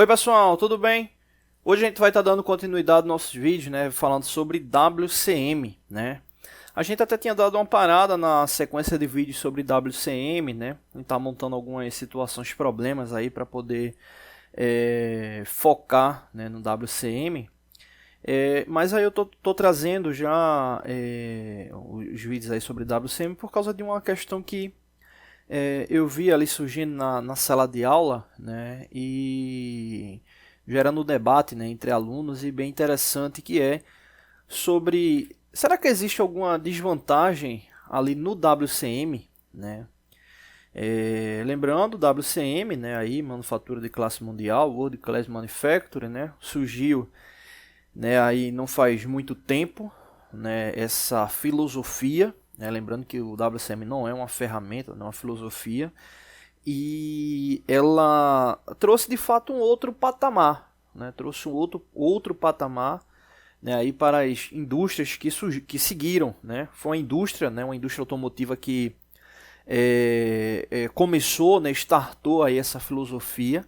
Oi pessoal, tudo bem? Hoje a gente vai estar dando continuidade aos nossos vídeos, né, falando sobre WCM, né? A gente até tinha dado uma parada na sequência de vídeos sobre WCM, né? A gente tá montando algumas situações, problemas aí para poder focar, né, no WCM. Mas aí eu tô trazendo já os vídeos aí sobre WCM por causa de uma questão que eu vi ali surgindo na sala de aula, né, e gerando um debate, né, entre alunos, e bem interessante, que é sobre, será que existe alguma desvantagem ali no WCM, né? Lembrando, WCM, né, aí, manufatura de classe mundial, World Class Manufacturing, né, surgiu, né, aí não faz muito tempo, né, essa filosofia, né, lembrando que o WCM não é uma ferramenta, não é uma filosofia, e ela trouxe de fato um outro patamar, né, trouxe um outro patamar, né, aí para as indústrias que seguiram, né, foi uma indústria, né, uma indústria automotiva que começou, né, startou aí essa filosofia,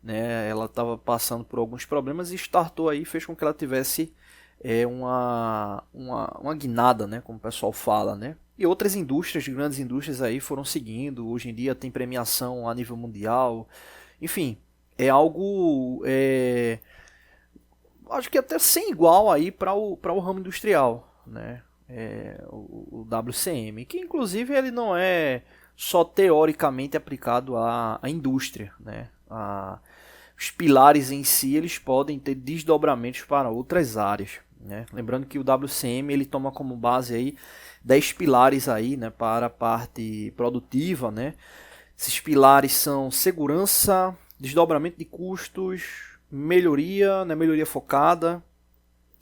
né, ela estava passando por alguns problemas e startou aí, fez com que ela tivesse uma guinada, né, como o pessoal fala, né? E outras indústrias, grandes indústrias aí foram seguindo. Hoje em dia tem premiação a nível mundial. Enfim, é algo, acho que até sem igual aí para o ramo industrial, né? O WCM, que inclusive ele não é só teoricamente aplicado à indústria, né? Os pilares em si, eles podem ter desdobramentos para outras áreas, né? Lembrando que o WCM ele toma como base aí 10 pilares aí, né, para a parte produtiva, né? Esses pilares são segurança, desdobramento de custos, melhoria, né, melhoria focada,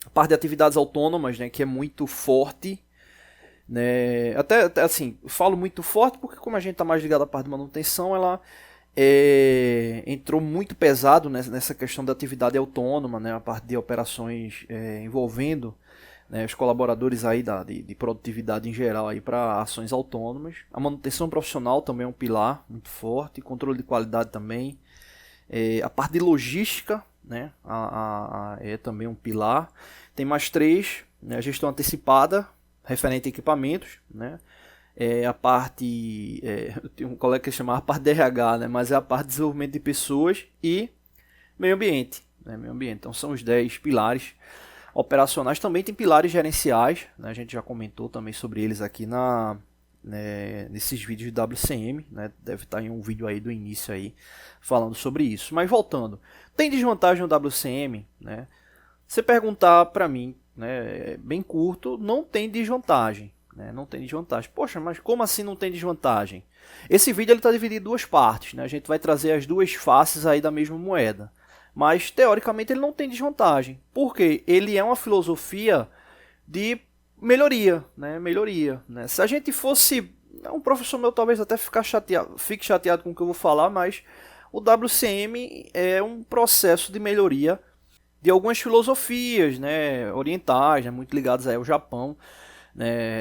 a parte de atividades autônomas, né, que é muito forte, né? Até assim, eu falo muito forte porque como a gente está mais ligado à parte de manutenção, ela entrou muito pesado nessa questão da atividade autônoma, né, a parte de operações envolvendo, né, os colaboradores aí de produtividade em geral aí para ações autônomas. A manutenção profissional também é um pilar muito forte, controle de qualidade também. A parte de logística, né, é também um pilar. Tem mais três, né, a gestão antecipada, referente a equipamentos, né. A parte, eu tenho um colega que chama a parte de RH, né, mas é a parte de desenvolvimento de pessoas e meio ambiente, né, meio ambiente. Então são os 10 pilares operacionais. Também tem pilares gerenciais, né, a gente já comentou também sobre eles aqui nesses vídeos de WCM, né, deve estar em um vídeo aí do início aí falando sobre isso. Mas voltando, tem desvantagem no WCM, né? Se perguntar para mim, né, bem curto, não tem desvantagem. Não tem desvantagem. Poxa, mas como assim não tem desvantagem? Esse vídeo está dividido em duas partes, né? A gente vai trazer as duas faces aí da mesma moeda. Mas, teoricamente, ele não tem desvantagem. Porque ele é uma filosofia de melhoria, né? Melhoria, né? Se a gente fosse... Um professor meu talvez até fique chateado com o que eu vou falar, mas o WCM é um processo de melhoria de algumas filosofias, né, orientais, né, muito ligadas aí ao Japão.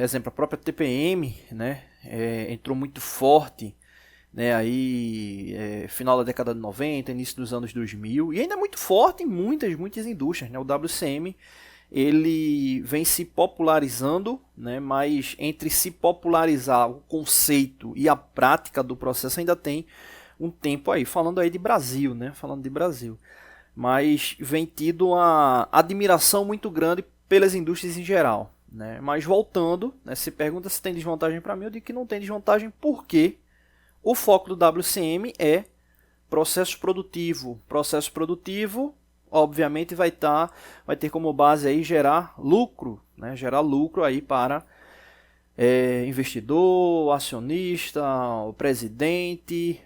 Exemplo, a própria TPM, né, entrou muito forte, né, aí, final da década de 90, início dos anos 2000, e ainda é muito forte em muitas indústrias, né. O WCM ele vem se popularizando, né, mas entre se popularizar o conceito e a prática do processo ainda tem um tempo aí, falando aí de Brasil, né, falando de Brasil, mas vem tido uma admiração muito grande pelas indústrias em geral. Né? Mas voltando, né, se pergunta se tem desvantagem para mim, eu digo que não tem desvantagem porque o foco do WCM é processo produtivo. Processo produtivo, obviamente, vai ter como base aí gerar lucro, né? Gerar lucro aí para investidor, acionista, o presidente,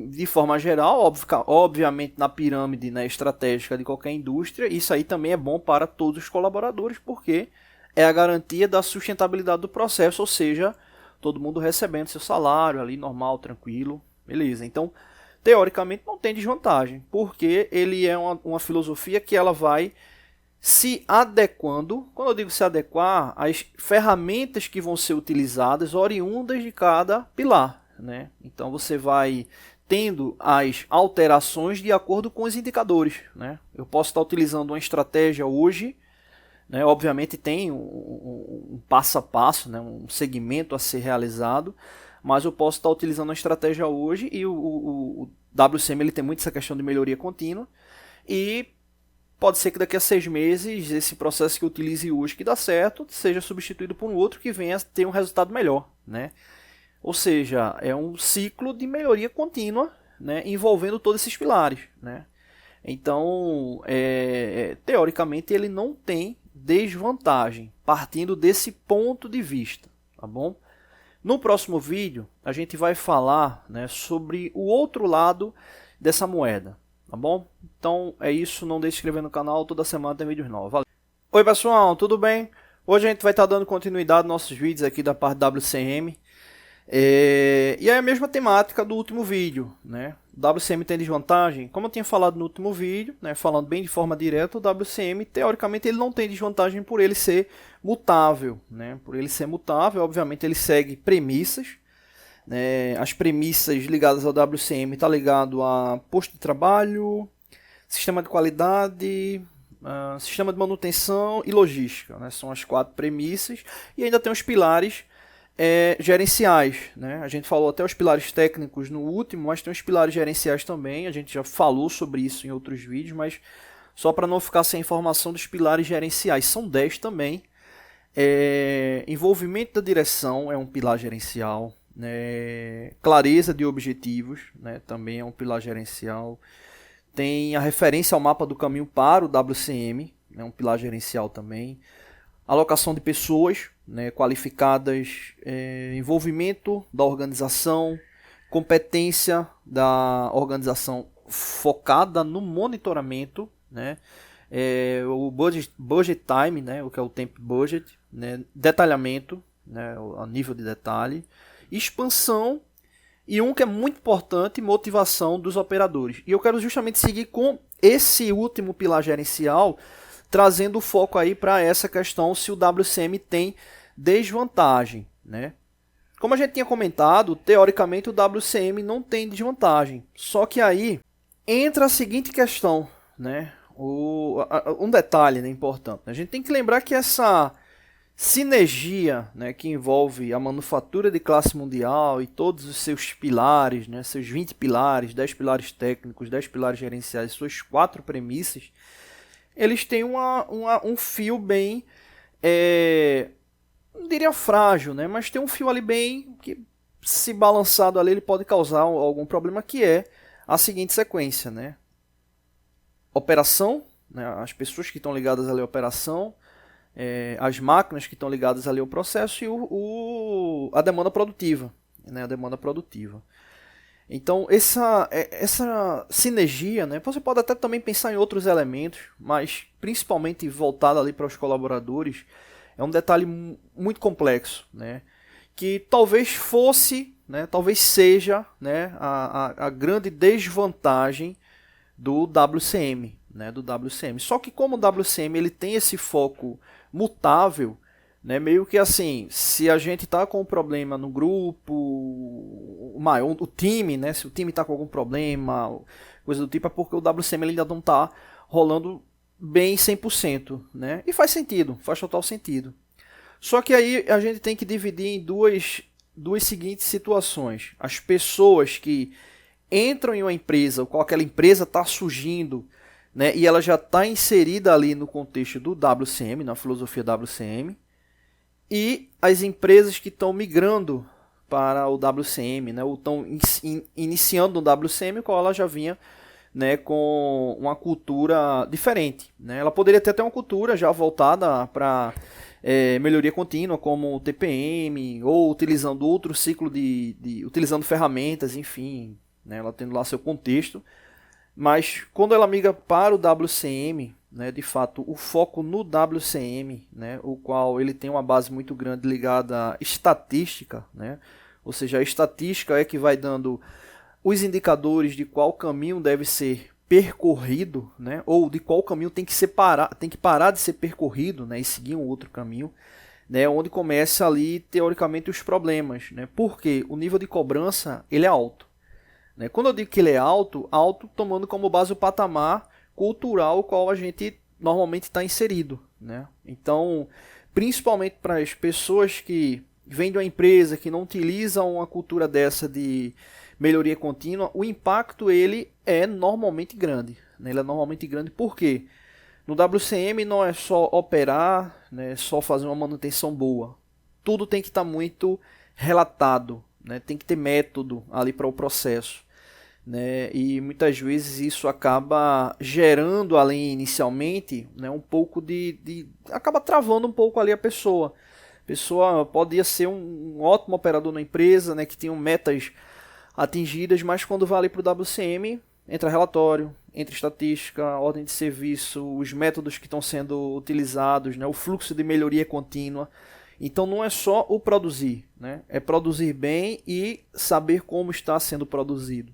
de forma geral, obviamente na pirâmide, né, estratégica de qualquer indústria. Isso aí também é bom para todos os colaboradores porque é a garantia da sustentabilidade do processo, ou seja, todo mundo recebendo seu salário ali normal, tranquilo, beleza. Então, teoricamente não tem desvantagem, porque ele é uma filosofia que ela vai se adequando, quando eu digo se adequar, às ferramentas que vão ser utilizadas oriundas de cada pilar, né? Então você vai tendo as alterações de acordo com os indicadores, né? Eu posso estar utilizando uma estratégia hoje, né? Obviamente tem um passo a passo, né? Um segmento a ser realizado, mas eu posso estar utilizando uma estratégia hoje e o WCM ele tem muito essa questão de melhoria contínua e pode ser que daqui a 6 meses esse processo que eu utilize hoje que dá certo seja substituído por um outro que venha ter um resultado melhor, né? Ou seja, é um ciclo de melhoria contínua, né, envolvendo todos esses pilares, né? Então, teoricamente, ele não tem desvantagem, partindo desse ponto de vista, tá bom? No próximo vídeo, a gente vai falar, né, sobre o outro lado dessa moeda, tá bom? Então, é isso, não deixe de se inscrever no canal, toda semana tem vídeos novos. Valeu! Oi pessoal, tudo bem? Hoje a gente vai estar dando continuidade aos nossos vídeos aqui da parte WCM. E é a mesma temática do último vídeo, né? O WCM tem desvantagem? Como eu tinha falado no último vídeo, né, falando bem de forma direta, o WCM, teoricamente, ele não tem desvantagem por ele ser mutável, né? Por ele ser mutável, obviamente, ele segue premissas, né? As premissas ligadas ao WCM estão ligadas a posto de trabalho, sistema de qualidade, sistema de manutenção e logística, né? São as 4 premissas, e ainda tem os pilares gerenciais, né? A gente falou até os pilares técnicos no último, mas tem os pilares gerenciais também. A gente já falou sobre isso em outros vídeos, mas só para não ficar sem informação dos pilares gerenciais, são 10 também. Envolvimento da direção é um pilar gerencial, né? Clareza de objetivos, né? Também é um pilar gerencial. Tem a referência ao mapa do caminho para o WCM, é um pilar gerencial também. Alocação de pessoas, né, qualificadas, envolvimento da organização, competência da organização focada no monitoramento, né, o budget time, né, o que é o tempo budget, né, detalhamento, né, a nível de detalhe, expansão e um que é muito importante, motivação dos operadores. E eu quero justamente seguir com esse último pilar gerencial, trazendo o foco aí para essa questão se o WCM tem desvantagem, né? Como a gente tinha comentado, teoricamente o WCM não tem desvantagem. Só que aí entra a seguinte questão, né? Um detalhe, né, importante. A gente tem que lembrar que essa sinergia, né, que envolve a manufatura de classe mundial e todos os seus pilares, né, seus 20 pilares, 10 pilares técnicos, 10 pilares gerenciais, suas 4 premissas, eles têm um fio bem, não diria frágil, né? Mas tem um fio ali bem que, se balançado ali, ele pode causar algum problema, que é a seguinte sequência, né? Operação, né? As pessoas que estão ligadas ali à operação, as máquinas que estão ligadas ali ao processo e a demanda produtiva, né? A demanda produtiva. Então, essa sinergia, né, você pode até também pensar em outros elementos, mas principalmente voltado ali para os colaboradores, é um detalhe muito complexo, né, que talvez fosse, né, talvez seja, né, a grande desvantagem do WCM, né, do WCM. Só que como o WCM ele tem esse foco mutável, né, meio que assim, se a gente está com um problema no grupo, o time, né, se o time está com algum problema, coisa do tipo, é porque o WCM ele ainda não está rolando bem 100%, né? E faz sentido, faz total sentido. Só que aí a gente tem que dividir em duas seguintes situações. As pessoas que entram em uma empresa, ou qual aquela empresa está surgindo, né, e ela já está inserida ali no contexto do WCM, na filosofia WCM, e as empresas que estão migrando para o WCM, né, ou estão iniciando no WCM, qual ela já vinha, né, com uma cultura diferente, né? Ela poderia ter até uma cultura já voltada para melhoria contínua, como o TPM, ou utilizando outro ciclo utilizando ferramentas, enfim, né, ela tendo lá seu contexto. Mas quando ela migra para o WCM, né, de fato, o foco no WCM, né, o qual ele tem uma base muito grande ligada à estatística, né, ou seja, a estatística é que vai dando os indicadores de qual caminho deve ser percorrido, né, ou de qual caminho tem que parar de ser percorrido, né, e seguir um outro caminho, né, onde começa ali teoricamente os problemas, né, porque o nível de cobrança ele é alto. né? Quando eu digo que ele é alto, alto tomando como base o patamar cultural ao qual a gente normalmente está inserido, né? Então, principalmente para as pessoas que vêm de uma empresa que não utilizam uma cultura dessa de melhoria contínua, o impacto ele é normalmente grande, né? Ele é normalmente grande por quê? No WCM não é só operar, né, só fazer uma manutenção boa. Tudo tem que estar muito relatado, né, tem que ter método ali para o processo. Né, e muitas vezes isso acaba gerando ali inicialmente, né, um pouco acaba travando um pouco ali a pessoa. A pessoa poderia ser um ótimo operador na empresa, né, que tinha metas atingidas, mas quando vai ali para o WCM, entra relatório, entra estatística, ordem de serviço, os métodos que estão sendo utilizados, né, o fluxo de melhoria contínua. Então não é só o produzir, né, é produzir bem e saber como está sendo produzido.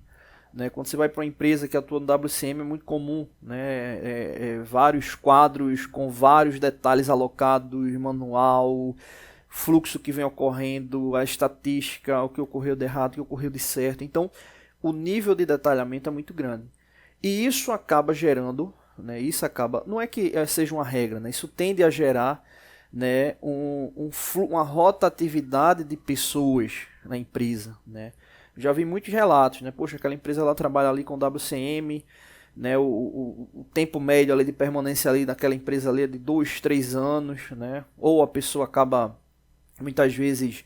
Né, quando você vai para uma empresa que atua no WCM é muito comum, né, vários quadros com vários detalhes alocados, manual, fluxo que vem ocorrendo, a estatística, o que ocorreu de errado, o que ocorreu de certo. Então o nível de detalhamento é muito grande. E isso acaba gerando, né, não é que seja uma regra, né, isso tende a gerar, né, uma rotatividade de pessoas na empresa, né. Já vi muitos relatos, né? Poxa, aquela empresa ela trabalha ali com WCM, né? O tempo médio ali de permanência ali daquela empresa ali é de 2, 3 anos, né? Ou a pessoa acaba muitas vezes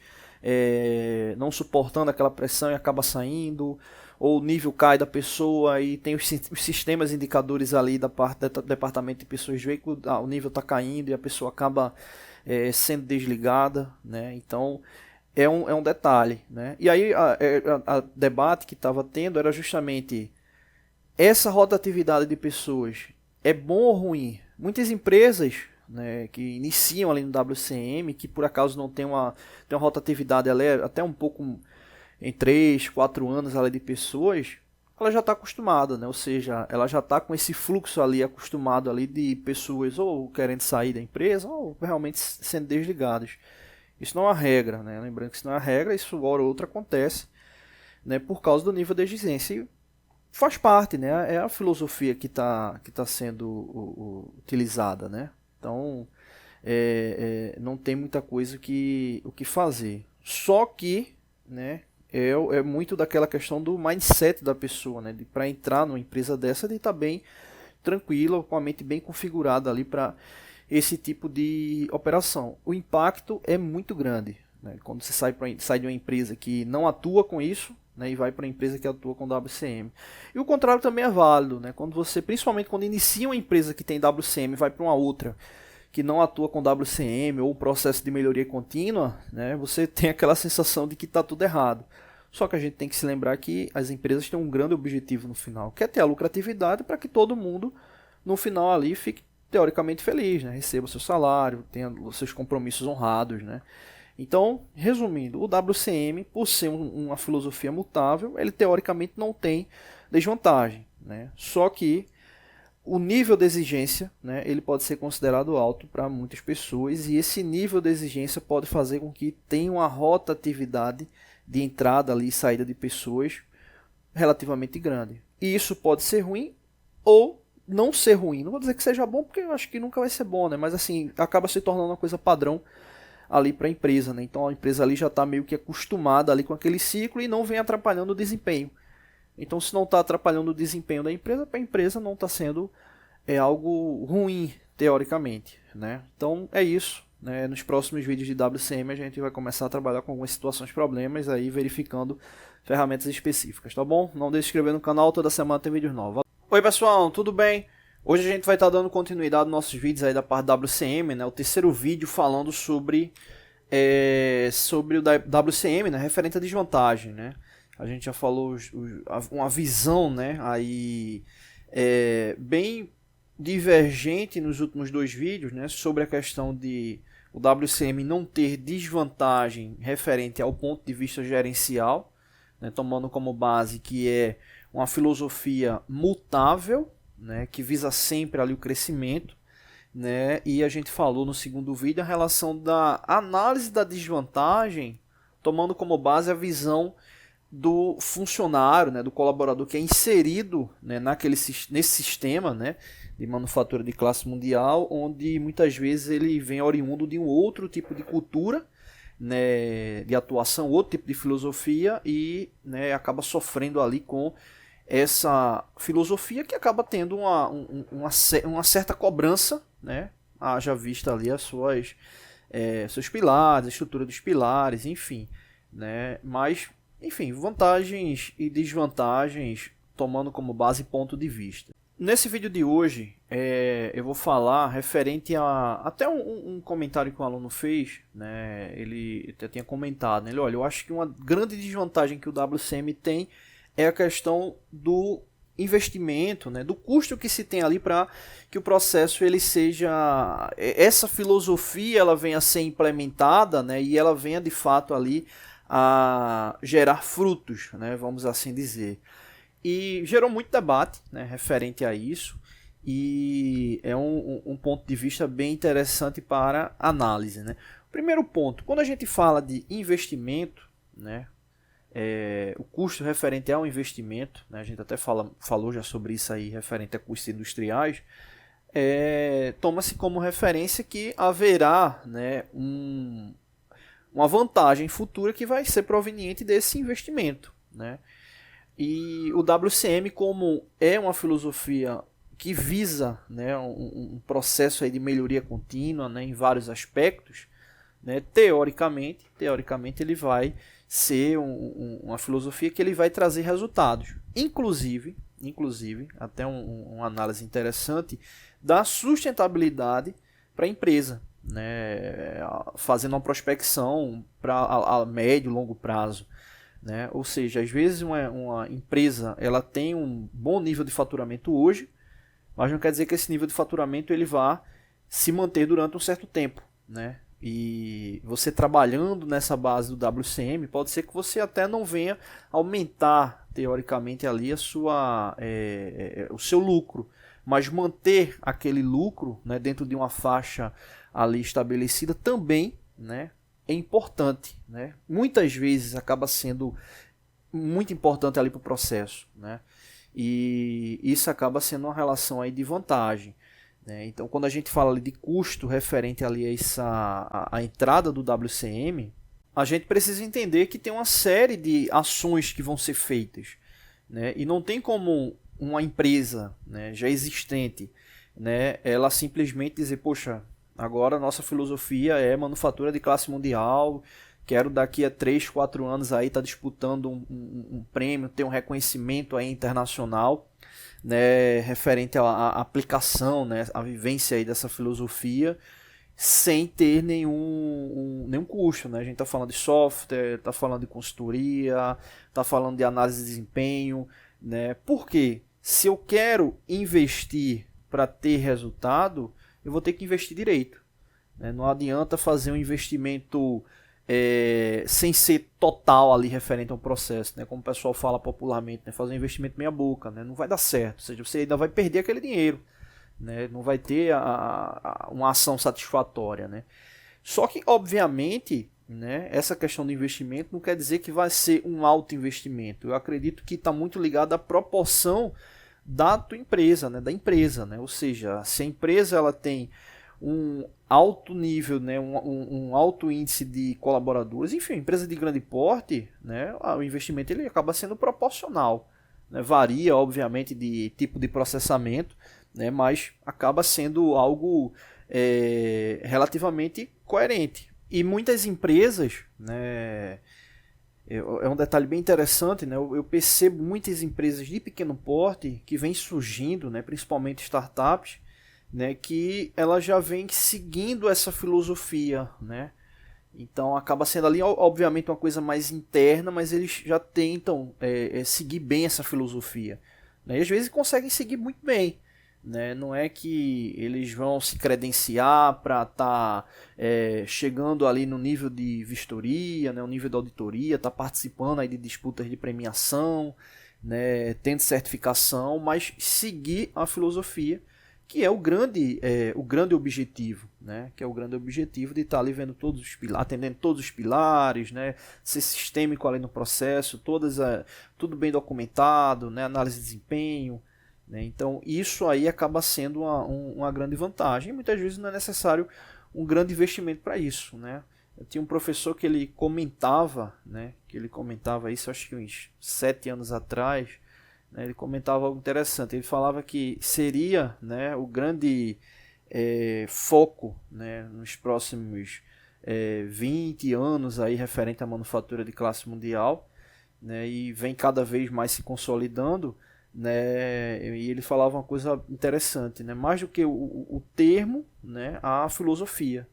não suportando aquela pressão e acaba saindo, ou o nível cai da pessoa e tem os sistemas indicadores ali da parte do departamento de pessoas de veículo, o nível está caindo e a pessoa acaba sendo desligada, né? Então é um detalhe, né? E aí a debate que estava tendo era justamente essa rotatividade de pessoas é bom ou ruim? Muitas empresas, né, que iniciam ali no WCM, que por acaso não tem uma rotatividade, ela é até um pouco em 3, 4 anos ali de pessoas, ela já está acostumada, né? Ou seja, ela já está com esse fluxo ali acostumado ali de pessoas ou querendo sair da empresa ou realmente sendo desligadas. Isso não é uma regra, né? Lembrando que isso não é uma regra, isso hora ou outra acontece, né, por causa do nível de exigência. E faz parte, né? É a filosofia que tá sendo utilizada, né? Então, não tem muita coisa o que fazer. Só que, né, é muito daquela questão do mindset da pessoa, né? Para entrar numa empresa dessa, de estar bem tranquila, com a mente bem configurada ali para esse tipo de operação. O impacto é muito grande, né? Quando você sai de uma empresa que não atua com isso, né, e vai para uma empresa que atua com WCM. E o contrário também é válido, né? Quando você, principalmente quando inicia uma empresa que tem WCM e vai para uma outra que não atua com WCM ou processo de melhoria contínua, né, você tem aquela sensação de que está tudo errado. Só que a gente tem que se lembrar que as empresas têm um grande objetivo no final, que é ter a lucratividade para que todo mundo no final ali fique teoricamente feliz, né? Receba o seu salário, tenha os seus compromissos honrados, né? Então, resumindo, o WCM, por ser uma filosofia mutável, ele teoricamente não tem desvantagem, né? Só que o nível de exigência, né, ele pode ser considerado alto para muitas pessoas e esse nível de exigência pode fazer com que tenha uma rotatividade de entrada ali e saída de pessoas relativamente grande. E isso pode ser ruim ou não ser ruim. Não vou dizer que seja bom, porque eu acho que nunca vai ser bom, né? Mas assim, acaba se tornando uma coisa padrão ali para a empresa, né? Então a empresa ali já está meio que acostumada ali com aquele ciclo e não vem atrapalhando o desempenho. Então se não está atrapalhando o desempenho da empresa, para a empresa não está sendo algo ruim, teoricamente, né? Então é isso, né? Nos próximos vídeos de WCM a gente vai começar a trabalhar com algumas situações, problemas, aí verificando ferramentas específicas, tá bom? Não deixe de se inscrever no canal, toda semana tem vídeos novos. Oi pessoal, tudo bem? Hoje a gente vai estar dando continuidade nos nossos vídeos aí da parte WCM, né? O terceiro vídeo falando sobre o WCM, né? Referente à desvantagem, né? A gente já falou uma visão, né? Aí bem divergente nos últimos dois vídeos, né? Sobre a questão de o WCM não ter desvantagem referente ao ponto de vista gerencial, né? Tomando como base que é uma filosofia mutável, né, que visa sempre ali o crescimento, né, e a gente falou no segundo vídeo a relação da análise da desvantagem, tomando como base a visão do funcionário, né, do colaborador que é inserido, né, nesse sistema, né, de manufatura de classe mundial, onde muitas vezes ele vem oriundo de um outro tipo de cultura, né, de atuação, outro tipo de filosofia e, né, acaba sofrendo ali com essa filosofia que acaba tendo uma certa cobrança, né, haja vista ali seus pilares, a estrutura dos pilares, enfim, né, mas, enfim, vantagens e desvantagens tomando como base ponto de vista. Nesse vídeo de hoje, eu vou falar referente a até um comentário que um aluno fez, né? Ele até tinha comentado, né? Ele, olha, eu acho que uma grande desvantagem que o WCM tem é a questão do investimento, né? Do custo que se tem ali para que o processo ele seja, essa filosofia ela venha a ser implementada, né? E ela venha de fato ali a gerar frutos, né? Vamos assim dizer. E gerou muito debate, né, referente a isso, e é um ponto de vista bem interessante para análise, né? Primeiro ponto, quando a gente fala de investimento, né, o custo referente ao investimento, né, a gente até falou já sobre isso aí, referente a custos industriais, toma-se como referência que haverá, né, uma vantagem futura que vai ser proveniente desse investimento, né? E o WCM, como é uma filosofia que visa, né, um processo aí de melhoria contínua, né, em vários aspectos, né, teoricamente ele vai ser uma filosofia que ele vai trazer resultados. Inclusive até uma análise interessante da sustentabilidade para a empresa, né, fazendo uma prospecção para a médio e longo prazo. Né? Ou seja, às vezes uma empresa ela tem um bom nível de faturamento hoje, mas não quer dizer que esse nível de faturamento ele vá se manter durante um certo tempo. Né? E você trabalhando nessa base do WCM, pode ser que você até não venha aumentar teoricamente ali o seu lucro, mas manter aquele lucro, né, dentro de uma faixa ali estabelecida também, né, é importante, né? Muitas vezes acaba sendo muito importante ali para o processo, né? E isso acaba sendo uma relação aí de vantagem, né? Então, quando a gente fala ali de custo referente ali a entrada do WCM, a gente precisa entender que tem uma série de ações que vão ser feitas, né? E não tem como uma empresa, né, já existente, né, ela simplesmente dizer, poxa, agora a nossa filosofia é manufatura de classe mundial, quero daqui a 3, 4 anos aí estar disputando um prêmio, ter um reconhecimento aí internacional, né, referente à aplicação, né, à vivência aí dessa filosofia, sem ter nenhum custo. Né? A gente está falando de software, está falando de consultoria, está falando de análise de desempenho. Né? Por quê? Se eu quero investir para ter resultado, eu vou ter que investir direito. Né? Não adianta fazer um investimento sem ser total ali referente ao processo, né? Como o pessoal fala popularmente, né? Fazer um investimento meia boca, né? Não vai dar certo, ou seja, você ainda vai perder aquele dinheiro, né? Não vai ter uma ação satisfatória. Né? Só que, obviamente, né, essa questão do investimento não quer dizer que vai ser um alto investimento. Eu acredito que está muito ligado à proporção da tua empresa, né, da empresa, né? Ou seja, se a empresa ela tem um alto nível, né, um alto índice de colaboradores, enfim, empresa de grande porte, né, o investimento ele acaba sendo proporcional, né? Varia, obviamente, de tipo de processamento, né, mas acaba sendo algo relativamente coerente. E muitas empresas, né, é um detalhe bem interessante, né? Eu percebo muitas empresas de pequeno porte que vêm surgindo, né? Principalmente startups, né? Que elas já vêm seguindo essa filosofia, né? Então acaba sendo ali, obviamente, uma coisa mais interna, mas eles já tentam seguir bem essa filosofia. Né? E às vezes conseguem seguir muito bem. Né? Não é que eles vão se credenciar para estar chegando ali no nível de vistoria, né? No nível de auditoria, tá participando aí de disputas de premiação, né? Tendo certificação, mas seguir a filosofia que é o grande objetivo, né? Que é o grande objetivo de estar ali vendo todos os pilares, atendendo todos os pilares, né? Ser sistêmico ali no processo, tudo bem documentado, né? Análise de desempenho, né? Então isso aí acaba sendo uma grande vantagem. E muitas vezes não é necessário um grande investimento para isso, né? Eu tinha um professor que ele comentava, né? Que ele comentava isso, acho que uns 7 anos atrás. Ele comentava algo interessante. Ele falava que seria, né, o grande foco, né, nos próximos 20 anos aí, referente à manufatura de classe mundial, né, e vem cada vez mais se consolidando, né, e ele falava uma coisa interessante, né, mais do que o termo, né, a filosofia,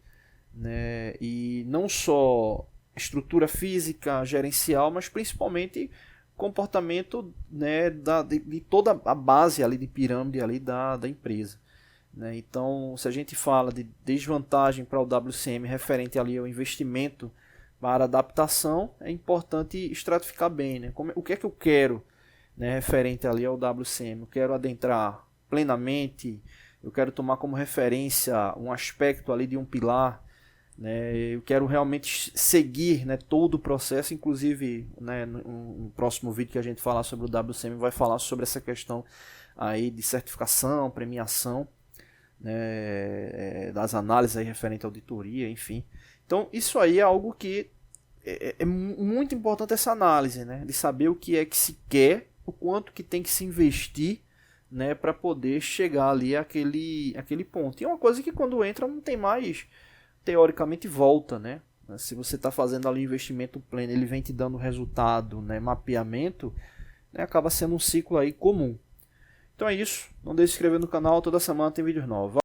né, e não só estrutura física, gerencial, mas principalmente comportamento, né, de toda a base ali de pirâmide ali da empresa, né? Então, se a gente fala de desvantagem para o WCM referente ali ao investimento para adaptação, é importante estratificar bem, né? O que é que eu quero, né, referente ali ao WCM? Eu quero adentrar plenamente, eu quero tomar como referência um aspecto ali de um pilar, né? Eu quero realmente seguir, né, todo o processo, inclusive, né, no próximo vídeo que a gente falar sobre o WCM vai falar sobre essa questão aí de certificação, premiação, né, das análises aí referente à auditoria, enfim. Então isso aí é algo que é muito importante, essa análise, né, de saber o que é que se quer, o quanto que tem que se investir, né, para poder chegar ali àquele ponto. E é uma coisa que quando entra não tem mais, teoricamente, volta, né? Se você está fazendo ali um investimento pleno, ele vem te dando resultado, né, mapeamento, né, acaba sendo um ciclo aí comum. Então é isso, não deixe de se inscrever no canal, toda semana tem vídeos novos.